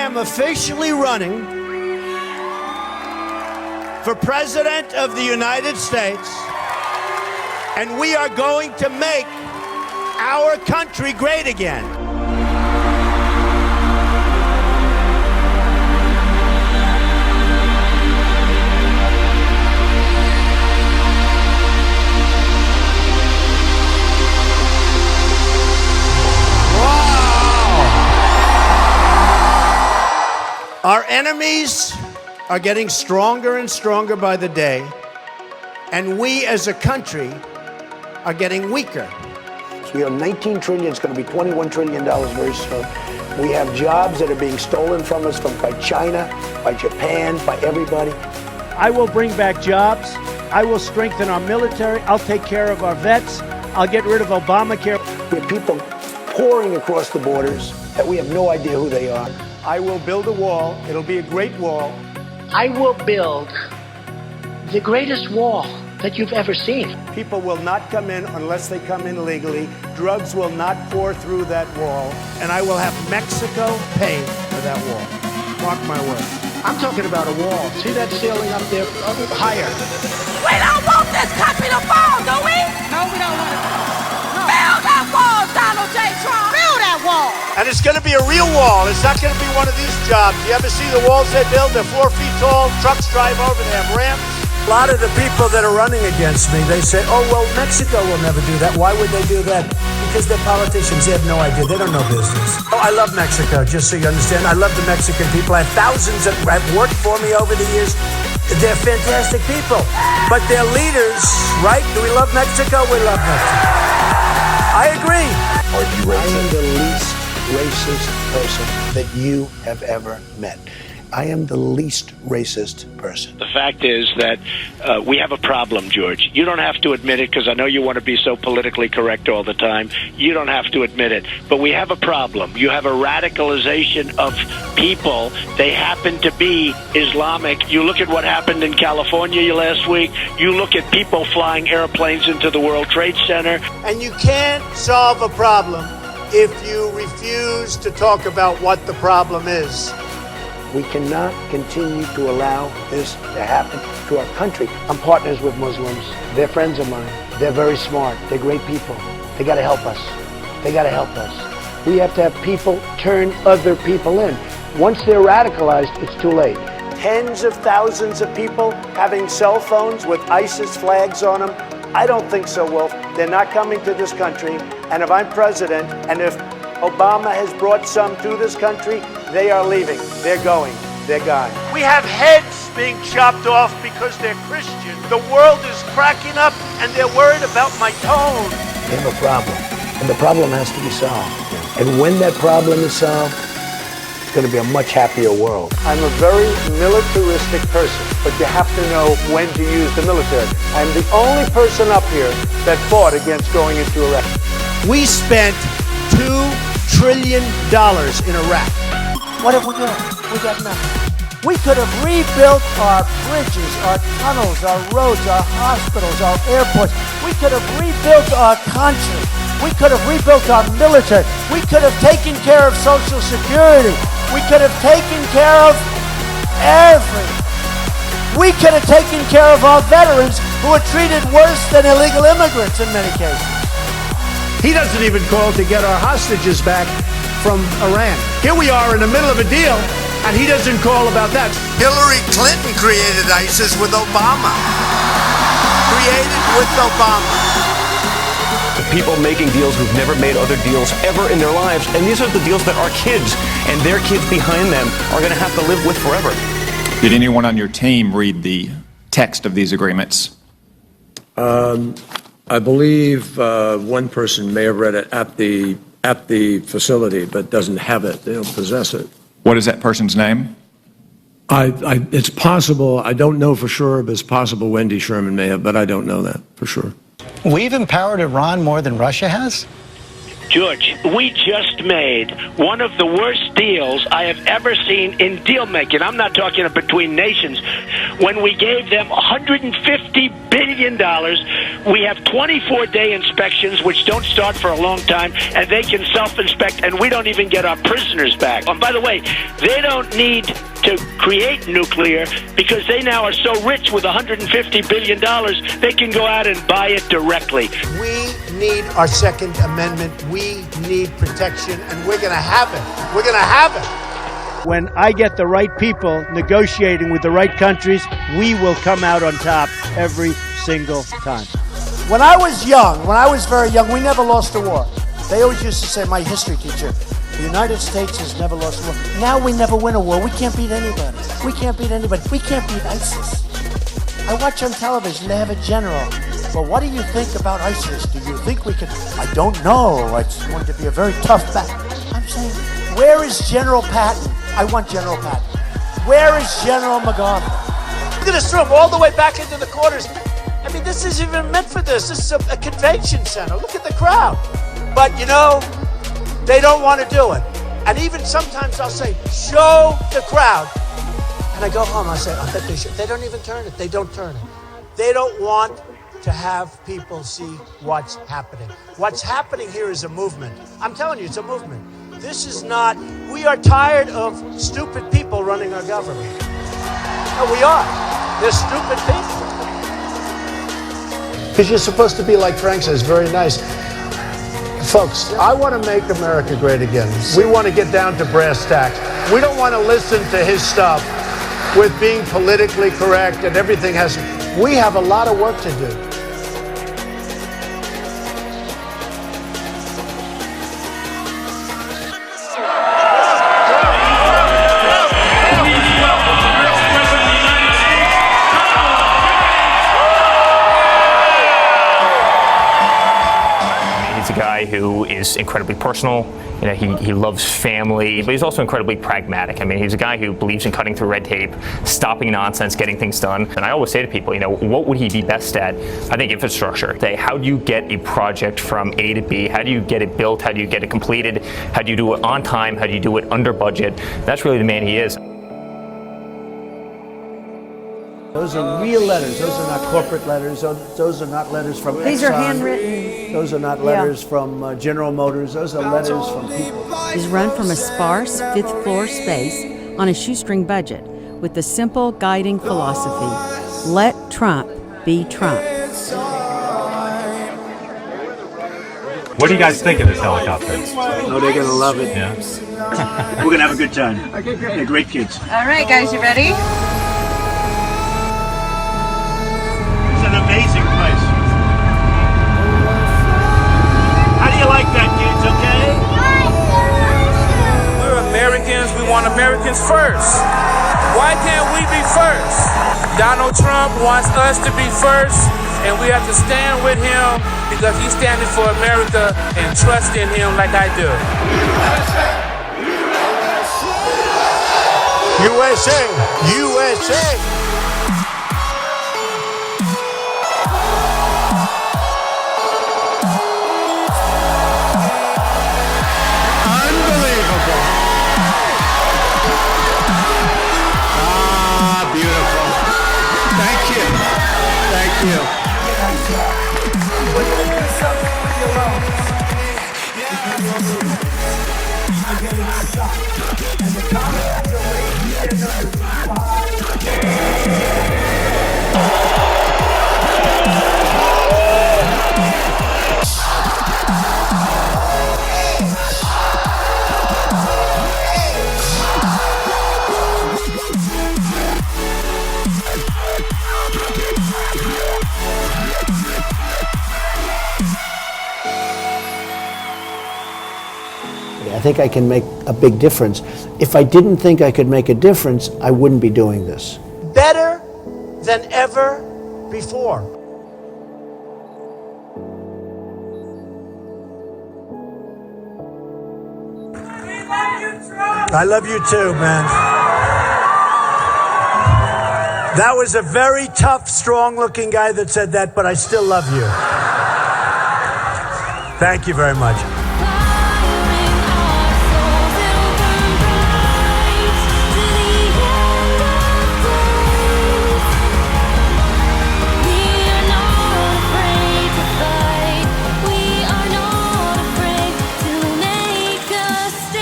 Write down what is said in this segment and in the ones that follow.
am officially running for President of the United States, and we are going to make our country great again. Our enemies are getting stronger and stronger by the day, and we as a country are getting weaker. So we have 19 trillion, it's going to be $21 trillion very soon. We have jobs that are being stolen from us by China, by Japan, by everybody. I will bring back jobs. I will strengthen our military. I'll take care of our vets. I'll get rid of Obamacare. We have people pouring across the borders that we have no idea who they are. I will build a wall. It'll be a great wall. I will build the greatest wall that you've ever seen. People will not come in unless they come in legally. Drugs will not pour through that wall. And I will have Mexico pay for that wall. Mark my words. I'm talking about a wall. See that ceiling up there? Higher. We don't want this country to fall, do we? No, we don't want it. No. Build that wall, Donald J. Trump. Build that wall. And it's going to be a real wall. It's not going to be one of these jobs. You ever see the walls they build? They're 4 feet tall. Trucks drive over. They have ramps. A lot of the people that are running against me, they say, oh, well, Mexico will never do that. Why would they do that? Because they're politicians. They have no idea. They don't know business. Oh, I love Mexico, just so you understand. I love the Mexican people. I have thousands that have worked for me over the years. They're fantastic people. But their leaders, right? Do we love Mexico? We love Mexico. I agree. Are you racist? I am the least racist person that you have ever met. I am the least racist person. The fact is that we have a problem, George. You don't have to admit it because I know you want to be so politically correct all the time. You don't have to admit it. But we have a problem. You have a radicalization of people. They happen to be Islamic. You look at what happened in California last week. You look at people flying airplanes into the World Trade Center. And you can't solve a problem if you refuse to talk about what the problem is. We cannot continue to allow this to happen to our country. I'm partners with Muslims. They're friends of mine. They're very smart. They're great people. They got to help us. They got to help us. We have to have people turn other people in. Once they're radicalized, it's too late. Tens of thousands of people having cell phones with ISIS flags on them. I don't think so, Wolf. They're not coming to this country. And if I'm president, and if Obama has brought some to this country, they are leaving. They're going. They're gone. We have heads being chopped off because they're Christian. The world is cracking up, and they're worried about my tone. They have a problem, and the problem has to be solved. And when that problem is solved, it's going to be a much happier world. I'm a very militaristic person, but you have to know when to use the military. I'm the only person up here that fought against going into Iraq. We spent $2 trillion in Iraq. What have we got? We got nothing. We could have rebuilt our bridges, our tunnels, our roads, our hospitals, our airports. We could have rebuilt our country. We could have rebuilt our military. We could have taken care of Social Security. We could have taken care of everything. We could have taken care of our veterans who are treated worse than illegal immigrants in many cases. He doesn't even call to get our hostages back from Iran. Here we are in the middle of a deal, and he doesn't call about that. Hillary Clinton created ISIS with Obama. Created with Obama. The people making deals who've never made other deals ever in their lives, and these are the deals that our kids and their kids behind them are going to have to live with forever. Did anyone on your team read the text of these agreements? I believe one person may have read it at the facility, but doesn't have it. They don't possess it. What is that person's name? It's possible. I don't know for sure, but it's possible Wendy Sherman may have, but I don't know that for sure. We've empowered Iran more than Russia has? George, we just made one of the worst deals I have ever seen in deal making. I'm not talking between nations. When we gave them $150 billion, we have 24-day inspections, which don't start for a long time, and they can self-inspect, and we don't even get our prisoners back. And by the way, they don't need to create nuclear because they now are so rich with $150 billion, they can go out and buy it directly. We need our Second Amendment. We need protection, and we're going to have it. We're going to have it. When I get the right people negotiating with the right countries, we will come out on top every single time. When I was very young, we never lost a war. They always used to say, my history teacher, the United States has never lost a war. Now we never win a war. We can't beat anybody. We can't beat anybody. We can't beat ISIS. I watch on television, they have a general. Well, what do you think about ISIS? Do you think we can? I don't know. It's going to be a very tough battle. I'm saying, where is General Patton? I want General Patton. Where is General MacArthur? Look at this room all the way back into the quarters. I mean, this isn't even meant for this. This is a convention center. Look at the crowd. But, they don't want to do it. And even sometimes I'll say, show the crowd. And I go home, I say, I bet they should. They don't even turn it. They don't turn it. They don't want to have people see what's happening. What's happening here is a movement. I'm telling you, it's a movement. This is not, we are tired of stupid people running our government. No, we are. They're stupid people. Because you're supposed to be, like Frank says, very nice. Folks, I want to make America great again. We want to get down to brass tacks. We don't want to listen to his stuff with being politically correct and everything has. We have a lot of work to do. Who is incredibly personal. He loves family, but he's also incredibly pragmatic. I mean, he's a guy who believes in cutting through red tape, stopping nonsense, getting things done. And I always say to people, what would he be best at? I think infrastructure. How do you get a project from A to B? How do you get it built? How do you get it completed? How do you do it on time? How do you do it under budget? That's really the man he is. Those are real letters. Those are not corporate letters. Those are not letters from Exxon. These are handwritten. Those are not letters from General Motors. Those are letters from people. Is run from a sparse fifth-floor space on a shoestring budget with the simple guiding philosophy, let Trump be Trump. What do you guys think of this helicopter? Oh, they're going to love it. Yeah. We're going to have a good time. Okay, great. They're great kids. All right, guys, you ready? Amazing place. How do you like that, kids, okay? We're Americans. We want Americans first. Why can't we be first? Donald Trump wants us to be first, and we have to stand with him because he's standing for America and trust in him like I do. USA! USA! I think I can make a big difference. If I didn't think I could make a difference, I wouldn't be doing this. Better than ever before. I love you too, man. That was a very tough, strong-looking guy that said that, but I still love you. Thank you very much.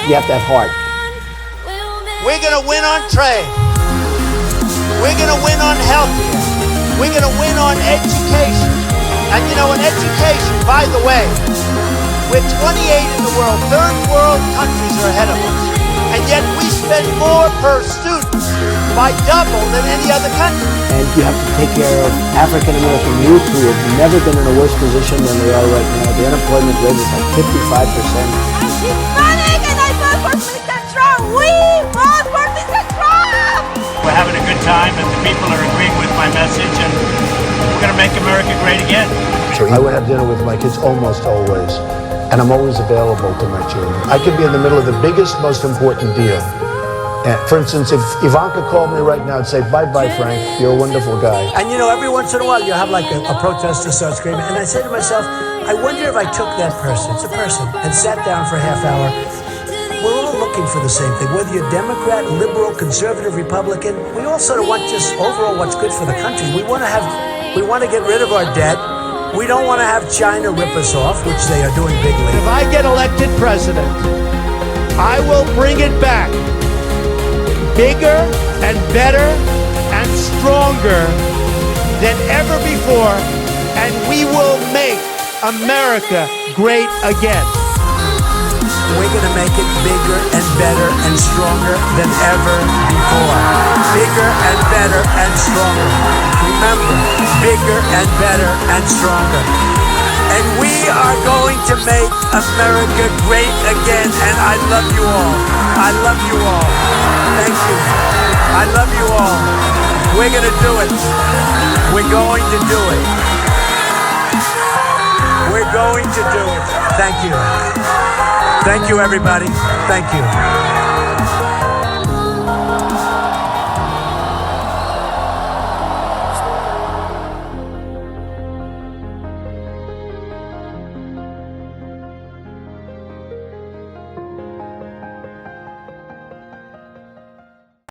You have to have heart. We're going to win on trade. We're going to win on healthcare. We're going to win on education. And you know, in education, by the way, we're 28 in the world. Third world countries are ahead of us. And yet we spend more per student by double than any other country. And you have to take care of African American youth who have never been in a worse position than they are right now. The unemployment rate is like 55%. I'm Hispanic and I vote for Mr. Trump. We vote for Mr. Trump. We're having a good time, and the people are agreeing with my message, and we're going to make America great again. I would have dinner with my kids almost always, and I'm always available to my children. I could be in the middle of the biggest, most important deal. For instance, if Ivanka called me right now and say, bye-bye, Frank, you're a wonderful guy. And you know, every once in a while you have like a protester start screaming. And I say to myself, I wonder if I took that person, it's a person, and sat down for a half hour. We're all looking for the same thing. Whether you're Democrat, liberal, conservative, Republican, we all sort of want just overall what's good for the country. We want to get rid of our debt. We don't want to have China rip us off, which they are doing bigly. If I get elected president, I will bring it back bigger and better and stronger than ever before, and we will make America great again. We're going to make it bigger and better and stronger than ever before. Bigger and better and stronger. Remember, bigger and better and stronger. And we are going to make America great again. And I love you all. I love you all. Thank you. I love you all. We're going to do it. We're going to do it. We're going to do it. Thank you. Thank you, everybody. Thank you.